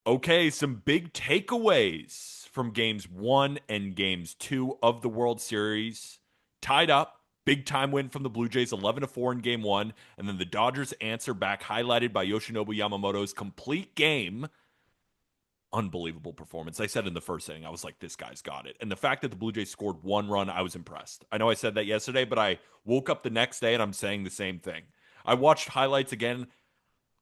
Okay, some big takeaways from games one and games two of the World Series. Tied up. Big time win from the Blue Jays, 11-4 in game one. And then the Dodgers answer back, highlighted by Yoshinobu Yamamoto's complete game. Unbelievable performance. I said in the first inning, I was like, this guy's got it. And the fact that the Blue Jays scored one run, I was impressed. I know I said that yesterday, but I woke up the next day and I'm saying the same thing. I watched highlights again.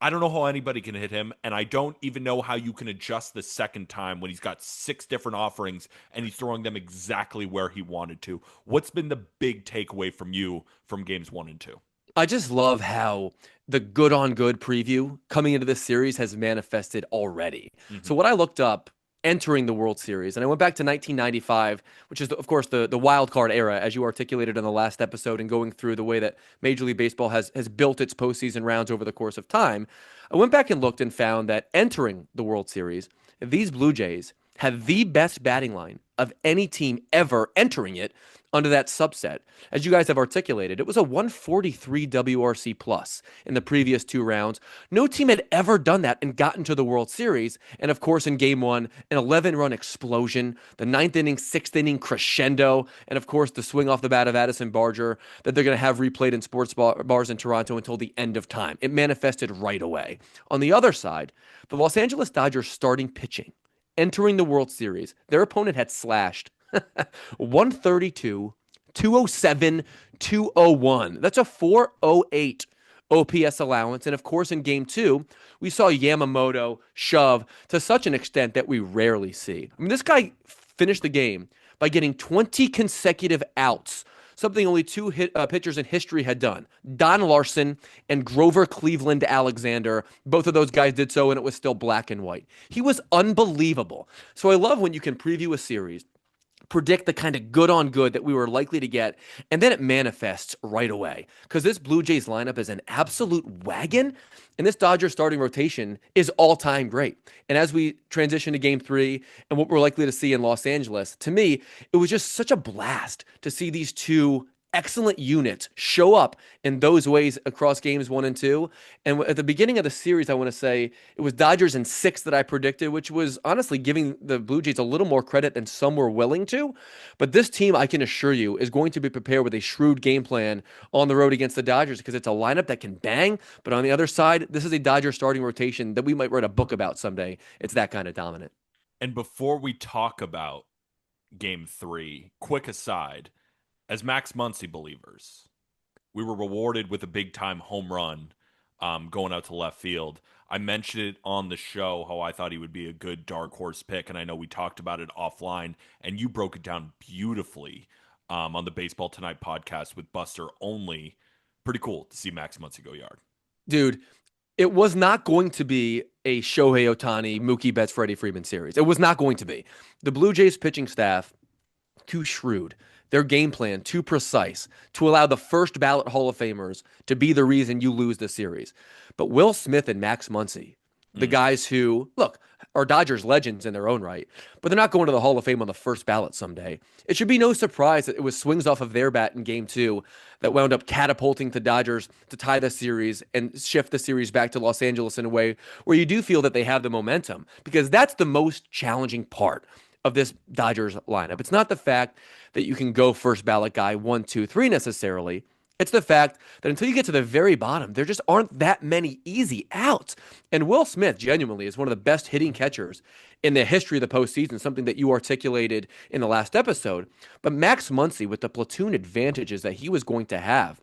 I don't know how anybody can hit him, and I don't even know how you can adjust the second time when he's got six different offerings and he's throwing them exactly where he wanted to. What's been the big takeaway from you from games one and two? I just love how the good on good preview coming into this series has manifested already. So Mm-hmm. what I looked up entering the World Series, and I went back to 1995, which is of course the wild card era, as you articulated in the last episode, and going through the way that Major League Baseball has built its postseason rounds over the course of time. I went back and looked and found that entering the World Series, these Blue Jays had the best batting line of any team ever entering it under that subset. As you guys have articulated, it was a 143 WRC plus in the previous two rounds. No team had ever done that and gotten to the World Series. And of course, in game one, an 11-run explosion, the ninth inning, sixth inning crescendo, and of course, the swing off the bat of Addison Barger that they're going to have replayed in sports bars in Toronto until the end of time. It manifested right away. On the other side, the Los Angeles Dodgers starting pitching entering the World Series, their opponent had slashed 132, 207, 201. That's a 408 OPS allowance. And of course, in game two, we saw Yamamoto shove to such an extent that we rarely see. I mean, this guy finished the game by getting 20 consecutive outs, something only two pitchers in history had done. Don Larson and Grover Cleveland Alexander. Both of those guys did so, and it was still black and white. He was unbelievable. So I love when you can preview a series, predict the kind of good on good that we were likely to get, and then it manifests right away. Because this Blue Jays lineup is an absolute wagon, and this Dodgers starting rotation is all time great. And as we transition to game three and what we're likely to see in Los Angeles, to me, it was just such a blast to see these two excellent units show up in those ways across games one and two. And at the beginning of the series, I want to say it was Dodgers in six that I predicted, which was honestly giving the Blue Jays a little more credit than some were willing to. But this team, I can assure you, is going to be prepared with a shrewd game plan on the road against the Dodgers because it's a lineup that can bang. But on the other side, this is a Dodger starting rotation that we might write a book about someday. It's that kind of dominant. And before we talk about game three, quick aside, as Max Muncy believers, we were rewarded with a big time home run going out to left field. I mentioned it on the show how I thought he would be a good dark horse pick, and I know we talked about it offline, and you broke it down beautifully on the Baseball Tonight podcast with Buster Only. Pretty cool to see Max Muncy go yard. Dude, it was not going to be a Shohei Ohtani, Mookie Betts, Freddie Freeman series. It was not going to be. The Blue Jays pitching staff, too shrewd. Their game plan too precise to allow the first ballot Hall of Famers to be the reason you lose the series. But Will Smith and Max Muncy, the Mm. guys who, look, are Dodgers legends in their own right, but they're not going to the Hall of Fame on the first ballot someday. It should be no surprise that it was swings off of their bat in game two that wound up catapulting the Dodgers to tie the series and shift the series back to Los Angeles in a way where you do feel that they have the momentum, because that's the most challenging part of this Dodgers lineup. It's not the fact that you can go first ballot guy one, two, three necessarily. It's the fact that until you get to the very bottom, there just aren't that many easy outs. And Will Smith genuinely is one of the best hitting catchers in the history of the postseason, something that you articulated in the last episode. But Max Muncy, with the platoon advantages that he was going to have,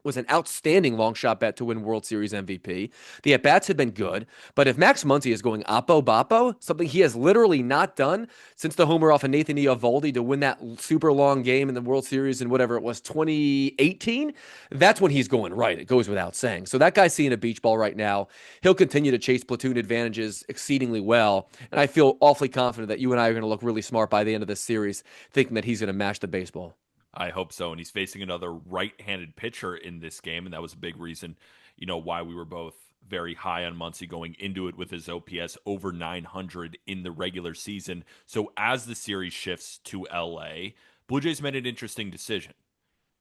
was an outstanding long shot bet to win World Series MVP. The at bats had been good, but if Max Muncy is going oppo boppo, something he has literally not done since the homer off of Nathan Eovaldi to win that super long game in the World Series in whatever it was, 2018, that's when he's going right. It goes without saying. So that guy's seeing a beach ball right now. He'll continue to chase platoon advantages exceedingly well, and I feel awfully confident that you and I are going to look really smart by the end of this series, thinking that he's going to mash the baseball. I hope so. And he's facing another right-handed pitcher in this game, and that was a big reason, why we were both very high on Muncy going into it with his OPS over 900 in the regular season. So as the series shifts to LA, Blue Jays made an interesting decision.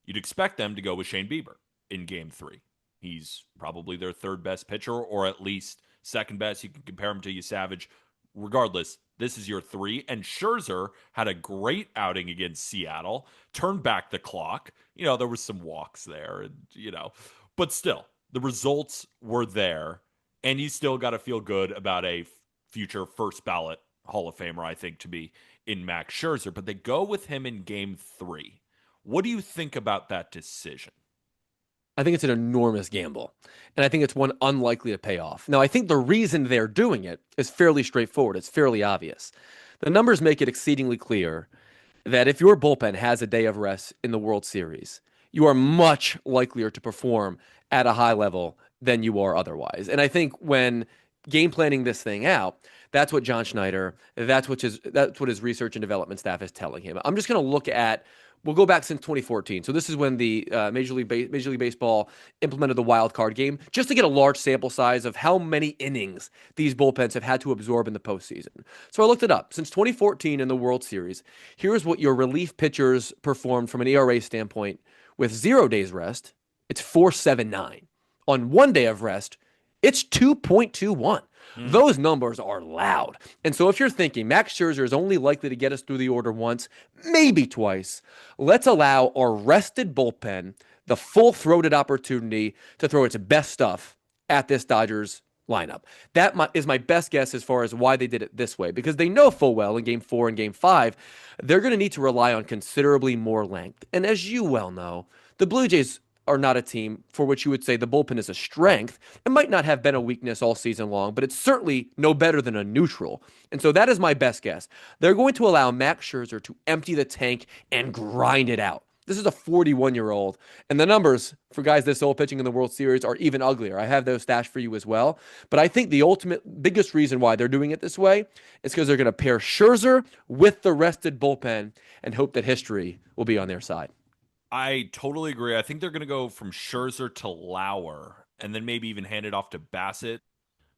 You'd expect them to go with Shane Bieber in game three. He's probably their third best pitcher, or at least second best. You can compare him to you Savage. regardless, this is your three. And Scherzer had a great outing against Seattle, turned back the clock. There was some walks there, but still, the results were there. And you still got to feel good about a future first ballot Hall of Famer, I think, to be in Max Scherzer. But they go with him in game three. What do you think about that decision? I think it's an enormous gamble, and I think it's one unlikely to pay off. Now, I think the reason they're doing it is fairly straightforward. It's fairly obvious. The numbers make it exceedingly clear that if your bullpen has a day of rest in the World Series, you are much likelier to perform at a high level than you are otherwise. And I think when game planning this thing out, that's what John Schneider, that's what his research and development staff is telling him. I'm just going to look at. We'll go back since 2014. So this is when the Major League Baseball implemented the wild card game, just to get a large sample size of how many innings these bullpens have had to absorb in the postseason. So I looked it up. Since 2014 in the World Series, here's what your relief pitchers performed from an ERA standpoint with 0 days rest. It's 4.79. On 1 day of rest, it's 2.21. Those numbers are loud. And so if you're thinking Max Scherzer is only likely to get us through the order once, maybe twice, let's allow our rested bullpen the full-throated opportunity to throw its best stuff at this Dodgers lineup. That is my best guess as far as why they did it this way, because they know full well in game 4 and game 5, they're going to need to rely on considerably more length. And as you well know, the Blue Jays are not a team for which you would say the bullpen is a strength. It might not have been a weakness all season long, but it's certainly no better than a neutral. And so that is my best guess. They're going to allow Max Scherzer to empty the tank and grind it out. This is a 41-year-old, and the numbers for guys this old pitching in the World Series are even uglier. I have those stashed for you as well. But I think the ultimate biggest reason why they're doing it this way is because they're going to pair Scherzer with the rested bullpen and hope that history will be on their side. I totally agree. I think they're going to go from Scherzer to Lauer and then maybe even hand it off to Bassett,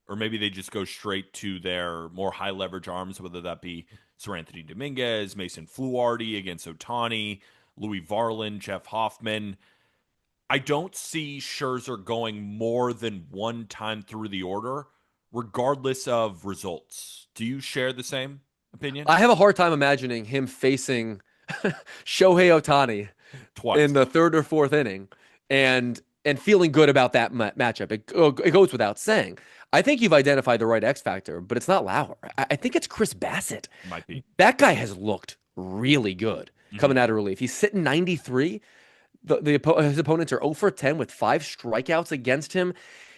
or maybe they just go straight to their more high leverage arms, whether that be Sir Anthony Dominguez, Mason Fluharty against Otani, Louis Varland, Jeff Hoffman. I don't see Scherzer going more than one time through the order, regardless of results. Do you share the same opinion? I have a hard time imagining him facing Shohei Otani Twice. in the third or fourth inning and feeling good about that matchup. It goes without saying. I think you've identified the right X factor, but it's not Lauer. I think it's Chris Bassett. Might be. That guy has looked really good coming out of relief. He's sitting 93. His opponents are 0 for 10 with 5 strikeouts against him.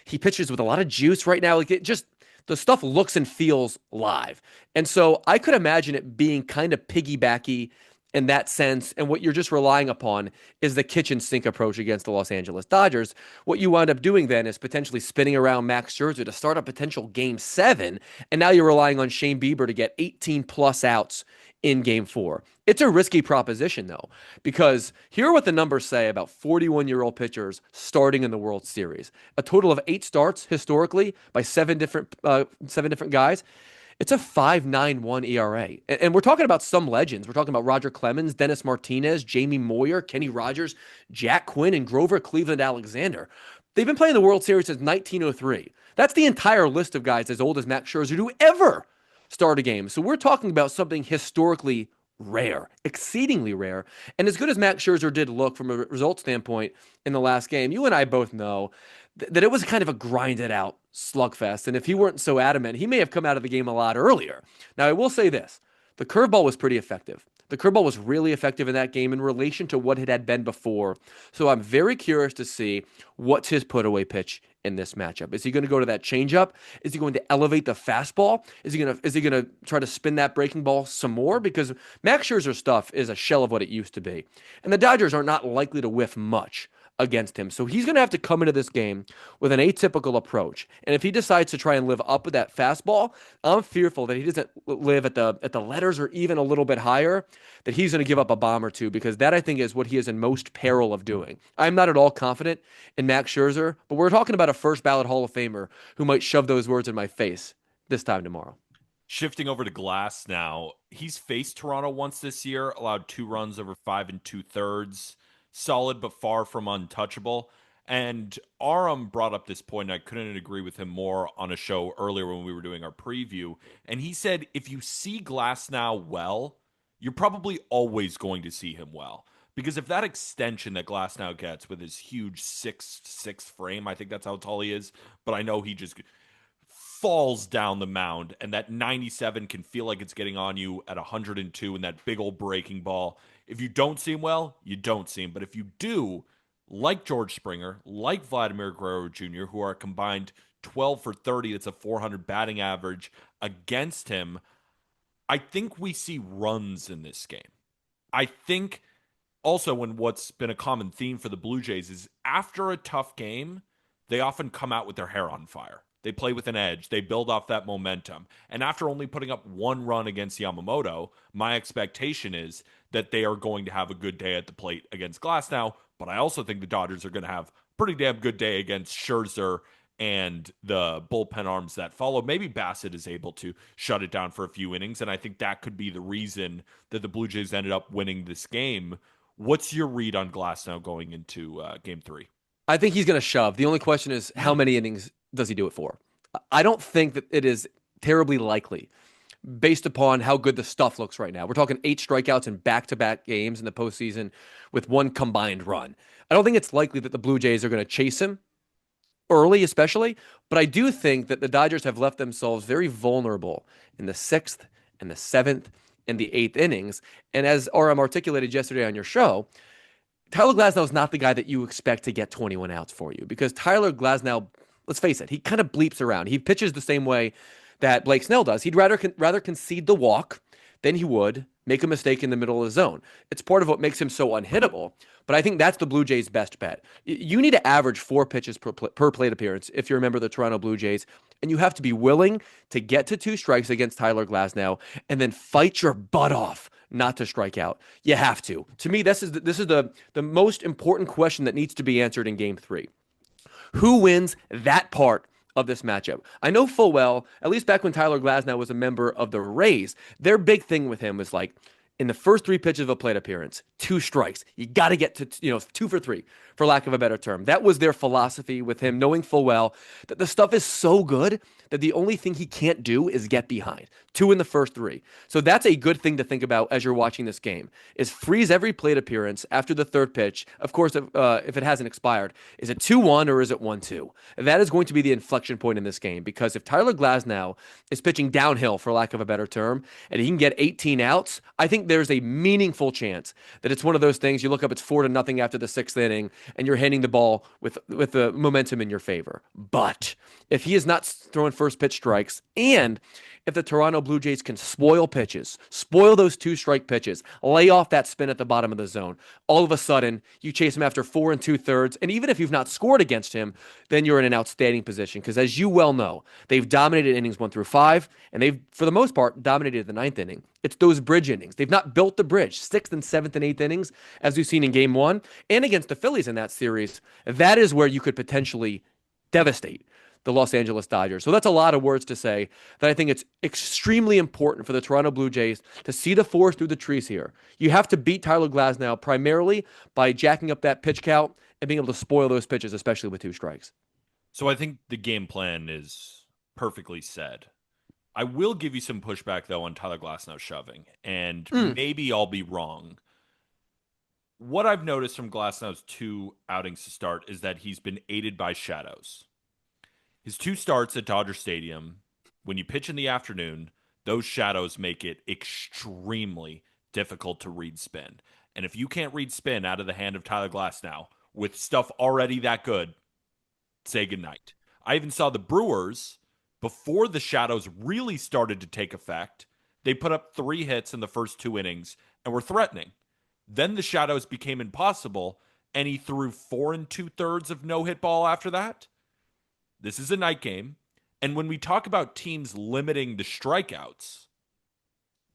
He pitches with a lot of juice right now. Like the stuff looks and feels live. And so I could imagine it being kind of piggybacky in that sense. And what you're just relying upon is the kitchen sink approach against the Los Angeles Dodgers. What you wind up doing then is potentially spinning around Max Scherzer to start a potential game 7. And now you're relying on Shane Bieber to get 18 plus outs in game 4. It's a risky proposition, though, because here are what the numbers say about 41-year-old pitchers starting in the World Series. A total of 8 starts historically by seven different guys. It's a 5.91 ERA. And we're talking about some legends. We're talking about Roger Clemens, Dennis Martinez, Jamie Moyer, Kenny Rogers, Jack Quinn, and Grover Cleveland Alexander. They've been playing the World Series since 1903. That's the entire list of guys as old as Max Scherzer to ever start a game. So we're talking about something historically rare, exceedingly rare. And as good as Max Scherzer did look from a result standpoint in the last game, you and I both know that it was kind of a grinded out slugfest. And if he weren't so adamant, he may have come out of the game a lot earlier. Now, I will say this. The curveball was pretty effective. The curveball was really effective in that game in relation to what it had been before. So I'm very curious to see what's his put-away pitch in this matchup. Is he going to go to that changeup? Is he going to elevate the fastball? Is he going to try to spin that breaking ball some more? Because Max Scherzer's stuff is a shell of what it used to be. And the Dodgers are not likely to whiff much against him. So he's going to have to come into this game with an atypical approach. And if he decides to try and live up with that fastball, I'm fearful that he doesn't live at the letters or even a little bit higher, that he's going to give up a bomb or two, because that, I think, is what he is in most peril of doing. I'm not at all confident in Max Scherzer, but we're talking about a first ballot Hall of Famer who might shove those words in my face this time tomorrow. Shifting over to Glass now, he's faced Toronto once this year, allowed 2 runs over 5 2/3. Solid but far from untouchable. And Aram brought up this point, and I couldn't agree with him more on a show earlier when we were doing our preview. And he said, if you see Glasnow well, you're probably always going to see him well. Because if that extension that Glasnow gets with his huge 6'6" frame, I think that's how tall he is, but I know he just falls down the mound, and that 97 can feel like it's getting on you at 102 and that big old breaking ball. If you don't see him well, you don't see him. But if you do, like George Springer, like Vladimir Guerrero Jr., who are combined 12 for 30, that's a 400 batting average against him, I think we see runs in this game. I think also, when what's been a common theme for the Blue Jays is after a tough game, they often come out with their hair on fire. They play with an edge. They build off that momentum. And after only putting up one run against Yamamoto, my expectation is that they are going to have a good day at the plate against Glasnow. But I also think the Dodgers are going to have a pretty damn good day against Scherzer and the bullpen arms that follow. Maybe Bassett is able to shut it down for a few innings. And I think that could be the reason that the Blue Jays ended up winning this game. What's your read on Glasnow going into game 3? I think he's going to shove. The only question is how many innings does he do it for? I don't think that it is terribly likely based upon how good the stuff looks right now. We're talking 8 strikeouts in back-to-back games in the postseason with one combined run. I don't think it's likely that the Blue Jays are going to chase him early, especially, but I do think that the Dodgers have left themselves very vulnerable in the 6th and the 7th and the 8th innings. And as RM articulated yesterday on your show, Tyler Glasnow is not the guy that you expect to get 21 outs for you, because Tyler Glasnow, let's face it, he kind of bleeps around. He pitches the same way that Blake Snell does. He'd rather concede the walk than he would make a mistake in the middle of the zone. It's part of what makes him so unhittable, but I think that's the Blue Jays' best bet. You need to average 4 pitches per plate appearance if you remember the Toronto Blue Jays, and you have to be willing to get to 2 strikes against Tyler Glasnow and then fight your butt off not to strike out. You have to. To me, this is the most important question that needs to be answered in Game 3. Who wins that part of this matchup? I know full well, at least back when Tyler Glasnow was a member of the Rays, their big thing with him was like, in the first 3 pitches of a plate appearance, 2 strikes. You got to get to, 2 for 3, for lack of a better term. That was their philosophy with him, knowing full well that the stuff is so good that the only thing he can't do is get behind. 2 in the first 3. So that's a good thing to think about as you're watching this game, is freeze every plate appearance after the 3rd pitch. Of course, if it hasn't expired, is it 2-1 or is it 1-2? That is going to be the inflection point in this game, because if Tyler Glasnow is pitching downhill, for lack of a better term, and he can get 18 outs, I think there's a meaningful chance that it's one of those things you look up, it's 4-0 after the 6th inning, and you're handing the ball with the momentum in your favor. But if he is not throwing first pitch strikes, and if the Toronto Blue Jays can spoil pitches, spoil those 2-strike pitches, lay off that spin at the bottom of the zone, all of a sudden you chase him after 4 2/3, and even if you've not scored against him, then you're in an outstanding position, because as you well know, they've dominated innings 1 through 5, and they've, for the most part, dominated the 9th inning. It's those bridge innings. They've not built the bridge. 6th and 7th and 8th innings, as we've seen in Game 1, and against the Phillies in that series, that is where you could potentially devastate the Los Angeles Dodgers. So that's a lot of words to say that I think it's extremely important for the Toronto Blue Jays to see the forest through the trees here. You have to beat Tyler Glasnow primarily by jacking up that pitch count and being able to spoil those pitches, especially with 2 strikes. So I think the game plan is perfectly said. I will give you some pushback, though, on Tyler Glasnow shoving, and maybe I'll be wrong. What I've noticed from Glasnow's 2 outings to start is that he's been aided by shadows. His 2 starts at Dodger Stadium, when you pitch in the afternoon, those shadows make it extremely difficult to read spin. And if you can't read spin out of the hand of Tyler Glasnow with stuff already that good, say goodnight. I even saw the Brewers, before the shadows really started to take effect, they put up 3 hits in the first 2 innings and were threatening. Then the shadows became impossible, and he threw 4 2/3 of no-hit ball after that. This is a night game. And when we talk about teams limiting the strikeouts,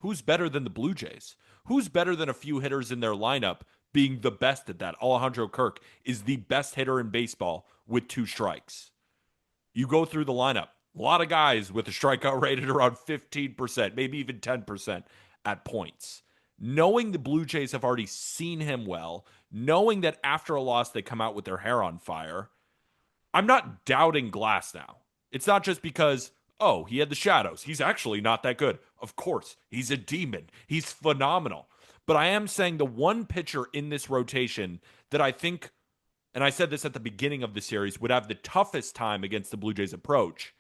who's better than the Blue Jays? Who's better than a few hitters in their lineup being the best at that? Alejandro Kirk is the best hitter in baseball with 2 strikes. You go through the lineup, a lot of guys with a strikeout rate at around 15%, maybe even 10% at points. Knowing the Blue Jays have already seen him well, knowing that after a loss they come out with their hair on fire, I'm not doubting Glass now. It's not just because, oh, he had the shadows. He's actually not that good. Of course, he's a demon. He's phenomenal. But I am saying the one pitcher in this rotation that I think, and I said this at the beginning of the series, would have the toughest time against the Blue Jays approach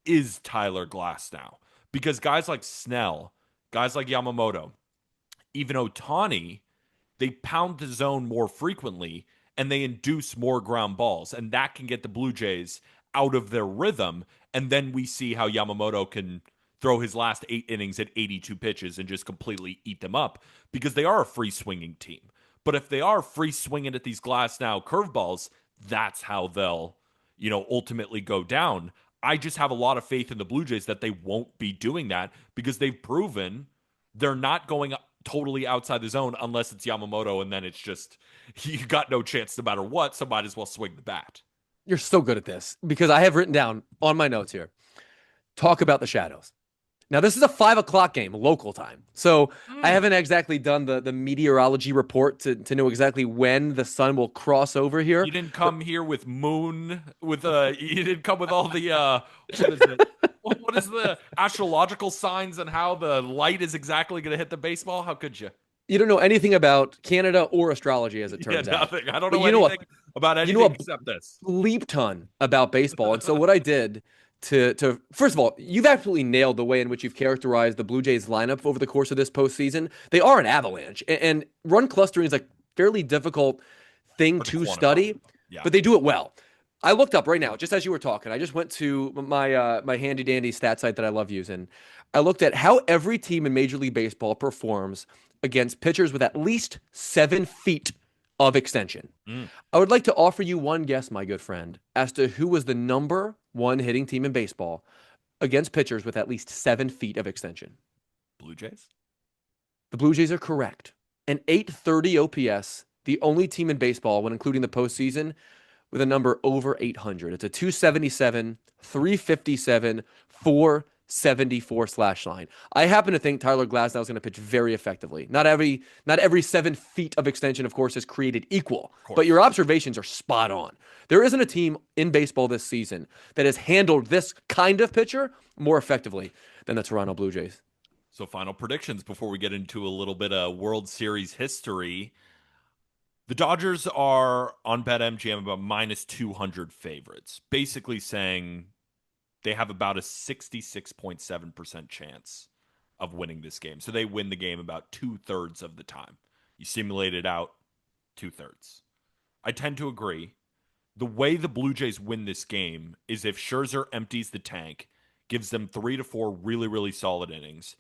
is Tyler Glass now. Because guys like Snell, guys like Yamamoto, even Otani, they pound the zone more frequently and they induce more ground balls. And that can get the Blue Jays out of their rhythm. And then we see how Yamamoto can throw his last 8 innings at 82 pitches and just completely eat them up because they are a free swinging team. But if they are free swinging at these Glass now curveballs, that's how they'll, ultimately go down. I just have a lot of faith in the Blue Jays that they won't be doing that because they've proven they're not going totally outside the zone unless it's Yamamoto, and then it's just you got no chance no matter what, so might as well swing the bat. You're so good at this because I have written down on my notes here, talk about the shadows. Now, this is a 5 o'clock game, local time. So I haven't exactly done the meteorology report to know exactly when the sun will cross over here. You didn't come here with you didn't come with all the what is it? What is the astrological signs and how the light is exactly going to hit the baseball? How could you? You don't know anything about Canada or astrology, as it turns out. Nothing. I don't know anything about anything except this. Leap ton about baseball. And so what I did to first of all, you've absolutely nailed the way in which you've characterized the Blue Jays lineup over the course of this postseason. They are an avalanche, and run clustering is a fairly difficult thing to study, but they do it well. I looked up right now, just as you were talking. I just went to my handy dandy stat site that I love using. I looked at how every team in Major League Baseball performs against pitchers with at least 7 feet of extension. I would like to offer you one guess, my good friend, as to who was the number one hitting team in baseball against pitchers with at least 7 feet of extension. Blue Jays? The Blue Jays are correct. An 830 OPS, the only team in baseball, when including the postseason, with a number over 800. It's a 277, 357, 474 slash line. I happen to think Tyler Glasnow is going to pitch very effectively. Not every 7 feet of extension, of course, is created equal, but your observations are spot on. There isn't a team in baseball this season that has handled this kind of pitcher more effectively than the Toronto Blue Jays. So final predictions before we get into a little bit of World Series history. The Dodgers are on BetMGM about minus 200 favorites, basically saying they have about a 66.7% chance of winning this game. So they win the game about 2/3 of the time. You simulate it out, 2/3. I tend to agree. The way the Blue Jays win this game is if Scherzer empties the tank, gives them 3 to 4 really, really solid innings,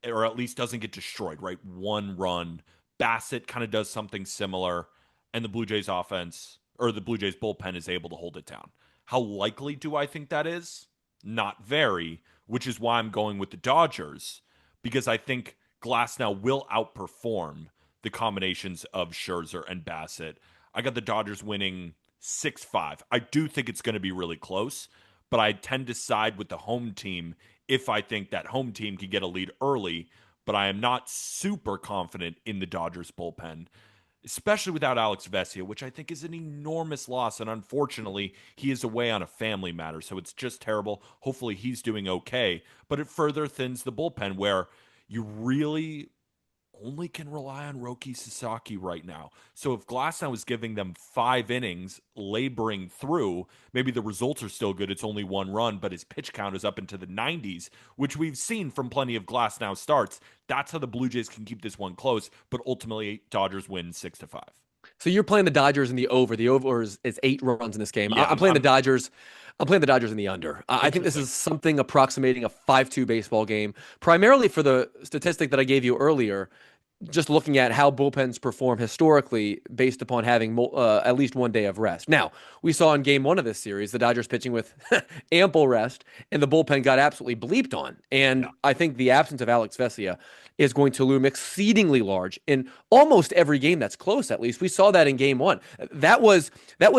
or at least doesn't get destroyed, right? 1 run. Bassett kind of does something similar, and the Blue Jays offense, or the Blue Jays bullpen, is able to hold it down. How likely do I think that is? Not very, which is why I'm going with the Dodgers, because I think Glasnow will outperform the combinations of Scherzer and Bassett. I got the Dodgers winning 6-5. I do think it's going to be really close, but I tend to side with the home team if I think that home team can get a lead early, but I am not super confident in the Dodgers bullpen, especially without Alex Vesia, which I think is an enormous loss. And unfortunately, he is away on a family matter, so it's just terrible. Hopefully he's doing okay, but it further thins the bullpen where you really only can rely on Roki Sasaki right now. So if Glasnow is giving them 5 innings, laboring through, maybe the results are still good. It's only 1 run, but his pitch count is up into the 90s, which we've seen from plenty of Glasnow starts. That's how the Blue Jays can keep this one close, but ultimately Dodgers win 6-5. So you're playing the Dodgers in the over. The over is 8 runs in this game. Yeah, I'm playing the Dodgers. I'm playing the Dodgers in the under. I think this is something approximating a 5-2 baseball game, primarily for the statistic that I gave you earlier, just looking at how bullpens perform historically based upon having at least 1 day of rest. Now, we saw in game 1 of this series, the Dodgers pitching with ample rest, and the bullpen got absolutely bleeped on. And I think the absence of Alex Vesia is going to loom exceedingly large in almost every game that's close, at least. We saw that in game 1. That was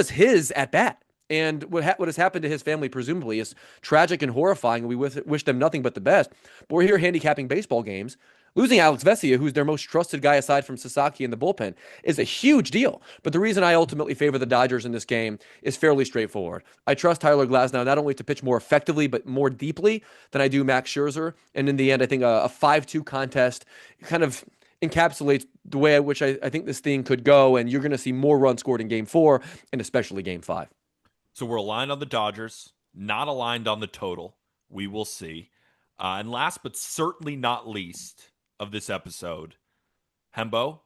his at-bat. And what has happened to his family, presumably, is tragic and horrifying, and we wish them nothing but the best. But we're here handicapping baseball games. Losing Alex Vesia, who's their most trusted guy aside from Sasaki in the bullpen, is a huge deal. But the reason I ultimately favor the Dodgers in this game is fairly straightforward. I trust Tyler Glasnow not only to pitch more effectively, but more deeply than I do Max Scherzer. And in the end, I think a 5-2 contest kind of encapsulates the way in which I think this thing could go. And you're going to see more runs scored in game four and especially game five. So we're aligned on the Dodgers, not aligned on the total. We will see. And last but certainly not least of this episode, Hembo,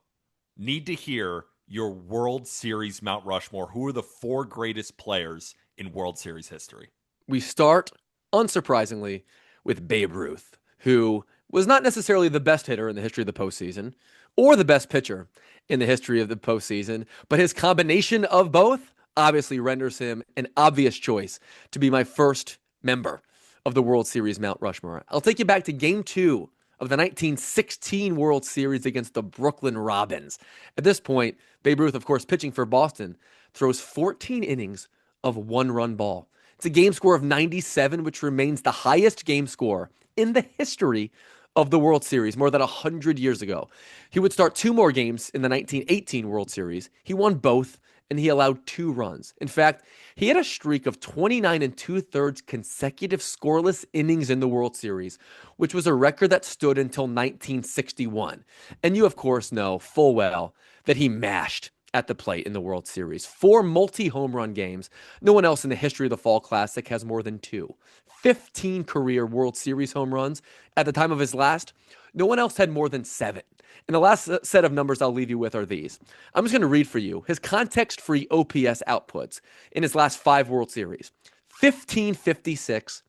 need to hear your World Series Mount Rushmore. Who are the four greatest players in World Series history? We start, unsurprisingly, with Babe Ruth, who was not necessarily the best hitter in the history of the postseason or the best pitcher in the history of the postseason, but his combination of both obviously renders him an obvious choice to be my first member of the World Series Mount Rushmore. I'll take you back to game two of the 1916 World Series against the Brooklyn Robins. At this point, Babe Ruth, of course, pitching for Boston, throws 14 innings of one-run ball. It's a game score of 97, which remains the highest game score in the history of the World Series more than 100 years ago. He would start two more games in the 1918 World Series. He won both, and he allowed 2 runs. In fact, he had a streak of 29 and 2/3 consecutive scoreless innings in the World Series, which was a record that stood until 1961. And you, of course, know full well that he mashed at the plate in the World Series. 4 multi-home run games. No one else in the history of the Fall Classic has more than 2. 15 career World Series home runs. At the time of his last, no one else had more than 7. And the last set of numbers I'll leave you with are these. I'm just going to read for you his context-free OPS outputs in his last 5 World Series. 1556,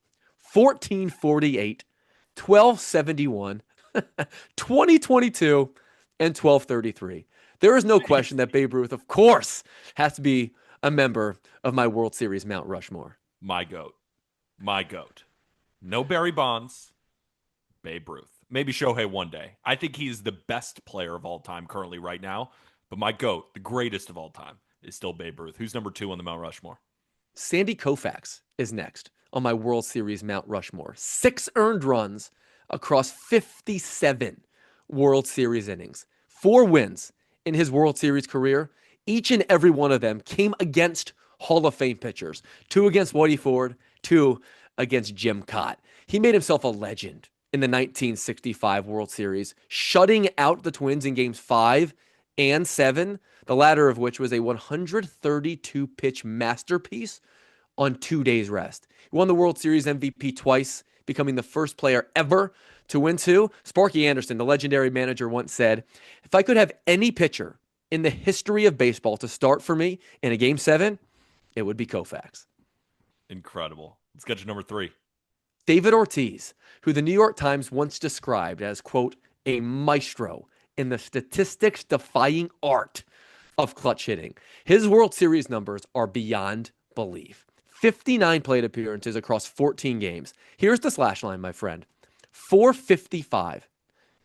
1448, 1271, 2022, and 1233. There is no question that Babe Ruth, of course, has to be a member of my World Series Mount Rushmore. My goat. My goat. No Barry Bonds, Babe Ruth. Maybe Shohei one day. I think he's the best player of all time currently right now. But my GOAT, the greatest of all time, is still Babe Ruth. Who's number 2 on the Mount Rushmore? Sandy Koufax is next on my World Series Mount Rushmore. 6 earned runs across 57 World Series innings. 4 wins in his World Series career. Each and every one of them came against Hall of Fame pitchers. 2 against Whitey Ford, 2 against Jim Cott. He made himself a legend in the 1965 World Series, shutting out the Twins in games 5 and 7, the latter of which was a 132 pitch masterpiece on 2 days rest. He won the World Series MVP twice, becoming the first player ever to win 2. Sparky Anderson, the legendary manager, once said, "If I could have any pitcher in the history of baseball to start for me in a game 7, it would be Koufax." Incredible. Let's get to number 3. David Ortiz, who the New York Times once described as, quote, a maestro in the statistics-defying art of clutch hitting. His World Series numbers are beyond belief. 59 plate appearances across 14 games. Here's the slash line, my friend. 455,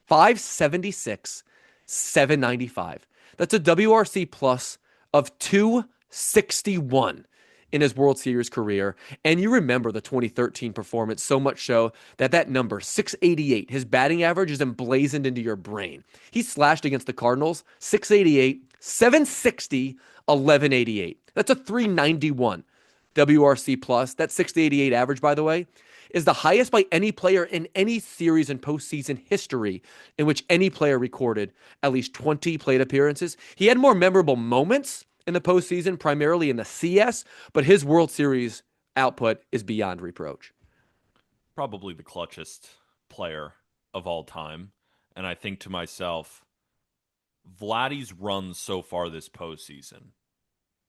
576, 795. That's a WRC plus of 261 in his World Series career. And you remember the 2013 performance so much so that number, 688, his batting average is emblazoned into your brain. He slashed against the Cardinals, 688, 760, 1188. That's a 391 WRC plus. That 688 average, by the way, is the highest by any player in any series in postseason history in which any player recorded at least 20 plate appearances. He had more memorable moments in the postseason, primarily in the CS, but his World Series output is beyond reproach. Probably the clutchest player of all time. And I think to myself, Vladdy's run so far this postseason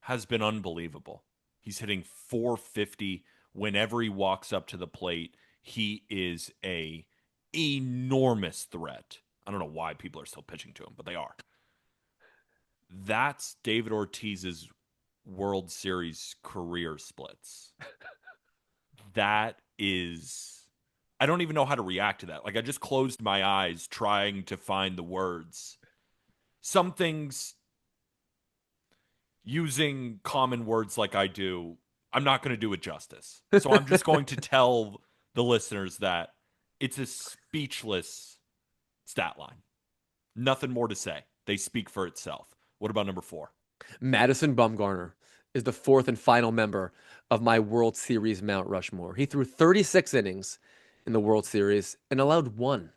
has been unbelievable. He's hitting 450 whenever he walks up to the plate. He is a enormous threat. I don't know why people are still pitching to him, but they are. That's David Ortiz's World Series career splits. That is, I don't even know how to react to that. Like, I just closed my eyes trying to find the words. Some things, using common words like I do, I'm not going to do it justice. So I'm just going to tell the listeners that it's a speechless stat line. Nothing more to say. They speak for itself. What about number 4? Madison Bumgarner is the fourth and final member of my World Series Mount Rushmore. He threw 36 innings in the World Series and allowed one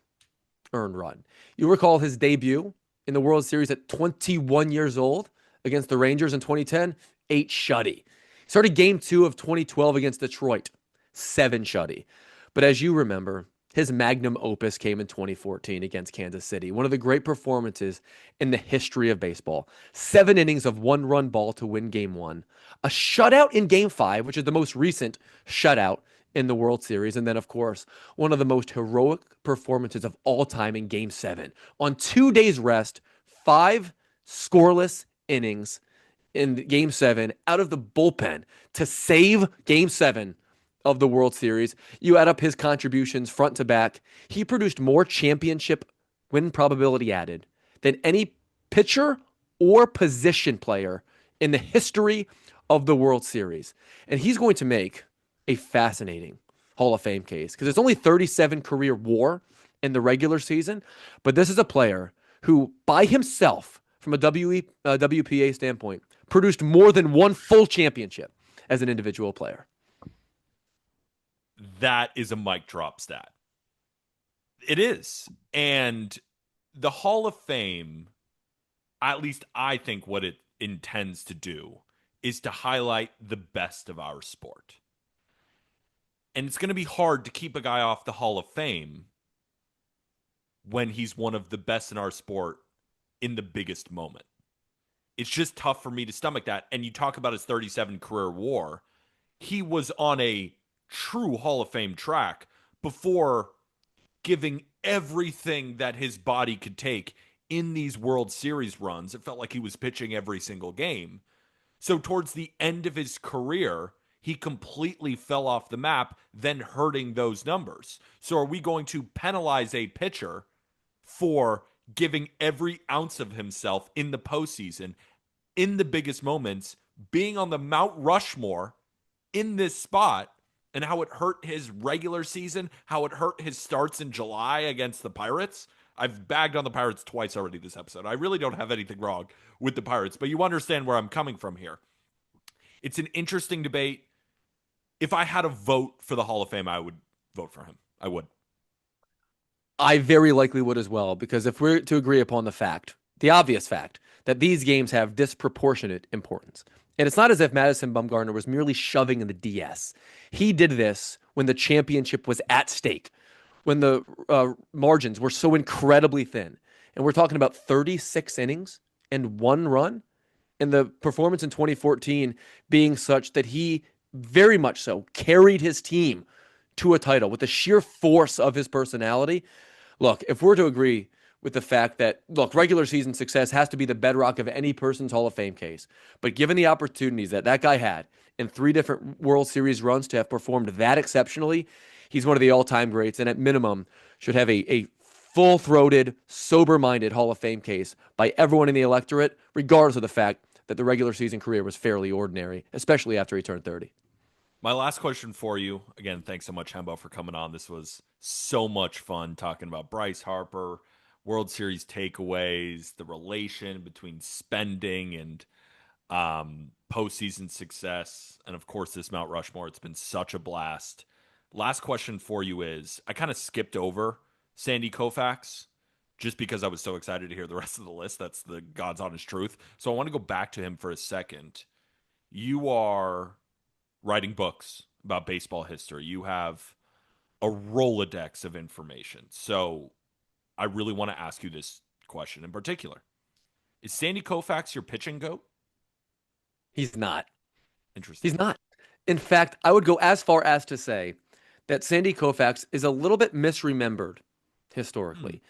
earned run. You recall his debut in the World Series at 21 years old against the Rangers in 2010, 8 shutty. He started game 2 of 2012 against Detroit, 7 shutty. But as you remember, his magnum opus came in 2014 against Kansas City, one of the great performances in the history of baseball. 7 innings of 1-run ball to win game 1, a shutout in game 5, which is the most recent shutout in the World Series, and then, of course, one of the most heroic performances of all time in game 7. On 2 days rest, 5 scoreless innings in game 7 out of the bullpen to save game 7 of the World Series. You add up his contributions front to back. He produced more championship win probability added than any pitcher or position player in the history of the World Series. And he's going to make a fascinating Hall of Fame case because it's only 37 career WAR in the regular season, but this is a player who by himself, from a WPA standpoint, produced more than one full championship as an individual player. That is a mic drop stat. It is. And the Hall of Fame, at least I think what it intends to do, is to highlight the best of our sport. And it's going to be hard to keep a guy off the Hall of Fame when he's one of the best in our sport in the biggest moment. It's just tough for me to stomach that. And you talk about his 37 career WAR. He was on a true Hall of Fame track before giving everything that his body could take in these World Series runs. It felt like he was pitching every single game. So towards the end of his career, he completely fell off the map, then hurting those numbers. So are we going to penalize a pitcher for giving every ounce of himself in the postseason, in the biggest moments, being on the Mount Rushmore in this spot, and how it hurt his regular season, how it hurt his starts in July against the Pirates? I've bagged on the Pirates twice already this episode. I really don't have anything wrong with the Pirates, but you understand where I'm coming from here. It's an interesting debate. If I had a vote for the Hall of Fame, I would vote for him. I would. I very likely would as well, because if we're to agree upon the fact, the obvious fact, that these games have disproportionate importance, and it's not as if Madison Bumgarner was merely shoving in the DS. He did this when the championship was at stake, when the margins were so incredibly thin. And we're talking about 36 innings and 1 run, and the performance in 2014 being such that he very much so carried his team to a title with the sheer force of his personality. Look, if we're to agree with the fact that, look, regular season success has to be the bedrock of any person's Hall of Fame case, but given the opportunities that that guy had in 3 different World Series runs to have performed that exceptionally, he's one of the all-time greats, and at minimum should have a full-throated, sober-minded Hall of Fame case by everyone in the electorate, regardless of the fact that the regular season career was fairly ordinary, especially after he turned 30. My last question for you, again, thanks so much, Hembo, for coming on. This was so much fun talking about Bryce Harper, World Series takeaways, the relation between spending and postseason success, and of course, this Mount Rushmore. It's been such a blast. Last question for you is, I kind of skipped over Sandy Koufax just because I was so excited to hear the rest of the list. That's the God's honest truth. So I want to go back to him for a second. You are writing books about baseball history. You have a Rolodex of information. So I really want to ask you this question in particular. Is Sandy Koufax your pitching GOAT? He's not. Interesting. He's not. In fact, I would go as far as to say that Sandy Koufax is a little bit misremembered historically.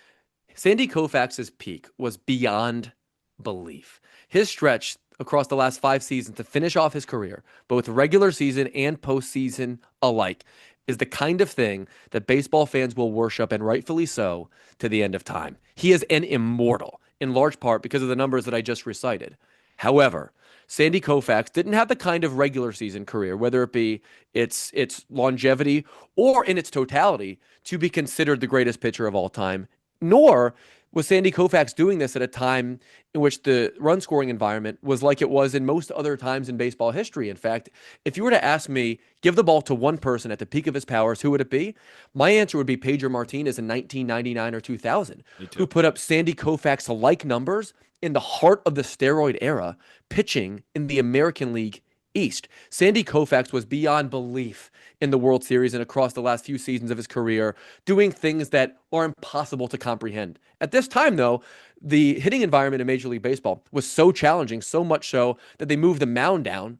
Sandy Koufax's peak was beyond belief. His stretch across the last 5 seasons to finish off his career, both regular season and postseason alike, is the kind of thing that baseball fans will worship, and rightfully so, to the end of time. He is an immortal, in large part because of the numbers that I just recited. However, Sandy Koufax didn't have the kind of regular season career, whether it be its longevity or in its totality, to be considered the greatest pitcher of all time Nor was Sandy Koufax doing this at a time in which the run scoring environment was like it was in most other times in baseball history. In fact, if you were to ask me, give the ball to one person at the peak of his powers, who would it be? My answer would be Pedro Martinez in 1999 or 2000, Me who too. put up Sandy Koufax like numbers in the heart of the steroid era, pitching in the American League East. Sandy Koufax was beyond belief in the World Series and across the last few seasons of his career, doing things that are impossible to comprehend. At this time, though, the hitting environment in Major League Baseball was so challenging, so much so that they moved the mound down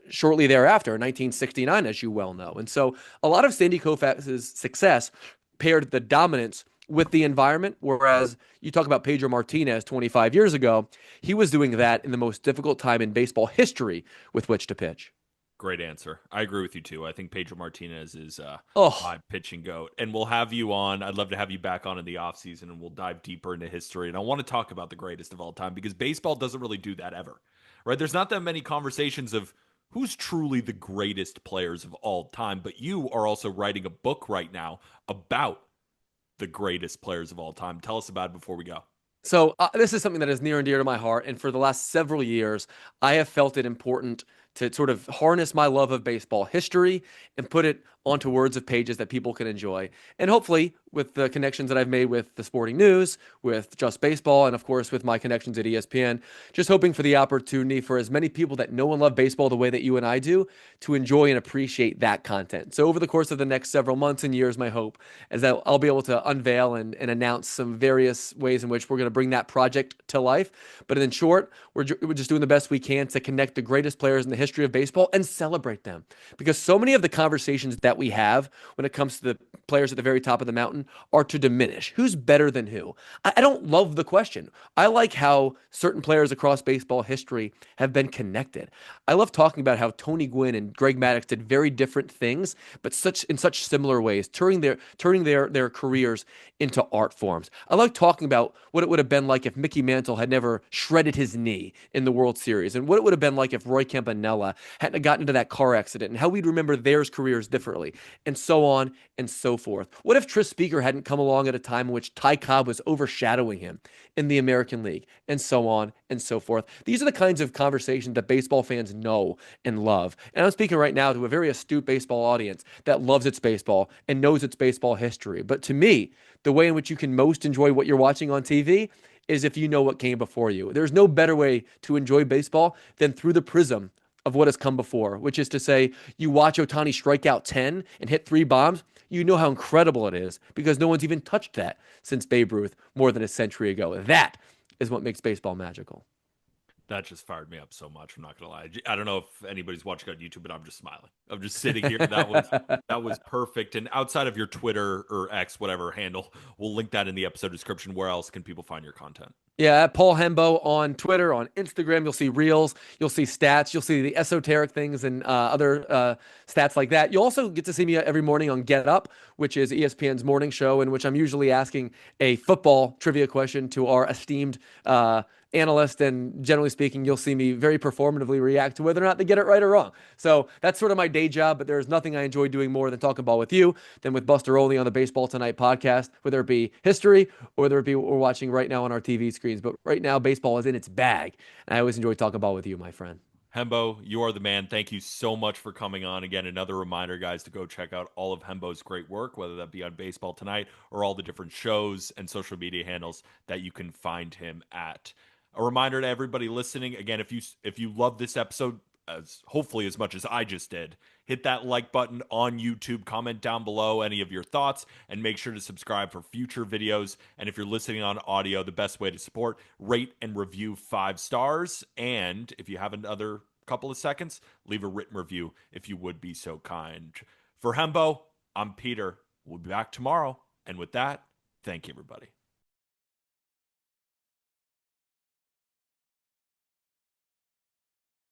shortly thereafter, in 1969, as you well know. And so a lot of Sandy Koufax's success paired the dominance with the environment, whereas you talk about Pedro Martinez 25 years ago, he was doing that in the most difficult time in baseball history with which to pitch. Great answer. I agree with you too. I think Pedro Martinez is my Oh, pitching goat. And we'll have you on. I'd love to have you back on in the offseason and we'll dive deeper into history. And I want to talk about the greatest of all time because baseball doesn't really do that ever. Right? There's not that many conversations of who's truly the greatest players of all time, but you are also writing a book right now about the greatest players of all time. Tell us about it before we go. so this is something that is near and dear to my heart. And for the last several years, I have felt it important to sort of harness my love of baseball history and put it onto words of pages that people can enjoy. And hopefully, with the connections that I've made with the Sporting News, with Just Baseball, and of course with my connections at ESPN, just hoping for the opportunity for as many people that know and love baseball the way that you and I do to enjoy and appreciate that content. So over the course of the next several months and years, my hope is that I'll be able to unveil and announce some various ways in which we're going to bring that project to life. But in short, we're just doing the best we can to connect the greatest players in the history of baseball and celebrate them. Because so many of the conversations that we have when it comes to the players at the very top of the mountain are to diminish who's better than who. I don't love the question. I like how certain players across baseball history have been connected. I love talking about how Tony Gwynn and Greg Maddux did very different things, but such similar ways, turning their careers into art forms. I like talking about what it would have been like if Mickey Mantle had never shredded his knee in the World Series, and what it would have been like if Roy Campanella hadn't gotten into that car accident, and how we'd remember theirs careers differently, and so on and so forth. What if Tris Speaker hadn't come along at a time in which Ty Cobb was overshadowing him in the American League, and so on and so forth? These are the kinds of conversations that baseball fans know and love. And I'm speaking right now to a very astute baseball audience that loves its baseball and knows its baseball history. But to me, the way in which you can most enjoy what you're watching on TV is if you know what came before you. There's no better way to enjoy baseball than through the prism of what has come before, which is to say, you watch Ohtani strike out 10 and hit 3 bombs, you know how incredible it is because no one's even touched that since Babe Ruth more than a century ago. That is what makes baseball magical. That just fired me up so much. I'm not gonna lie. I don't know if anybody's watching on YouTube, but I'm just smiling. I'm just sitting here. That was perfect. And outside of your Twitter or X, whatever handle, we'll link that in the episode description. Where else can people find your content? Yeah, at Paul Hembo on Twitter, on Instagram, you'll see reels, you'll see stats, you'll see the esoteric things and other stats like that. You'll also get to see me every morning on Get Up, which is ESPN's morning show, in which I'm usually asking a football trivia question to our esteemed analyst. And generally speaking, you'll see me very performatively react to whether or not they get it right or wrong. So that's sort of my day job, but there's nothing I enjoy doing more than talking ball with you than with Buster Olney on the Baseball Tonight podcast, whether it be history or whether it be what we're watching right now on our TV screens. But right now, baseball is in its bag. And I always enjoy talking ball with you, my friend. Hembo, you are the man. Thank you so much for coming on. Again, another reminder, guys, to go check out all of Hembo's great work, whether that be on Baseball Tonight or all the different shows and social media handles that you can find him at. A reminder to everybody listening, again, if you love this episode as hopefully as much as I just did, hit that like button on YouTube, comment down below any of your thoughts, and make sure to subscribe for future videos. And if you're listening on audio, the best way to support, rate and review 5 stars. And if you have another couple of seconds, leave a written review if you would be so kind. For Hembo, I'm Peter. We'll be back tomorrow. And with that, thank you, everybody.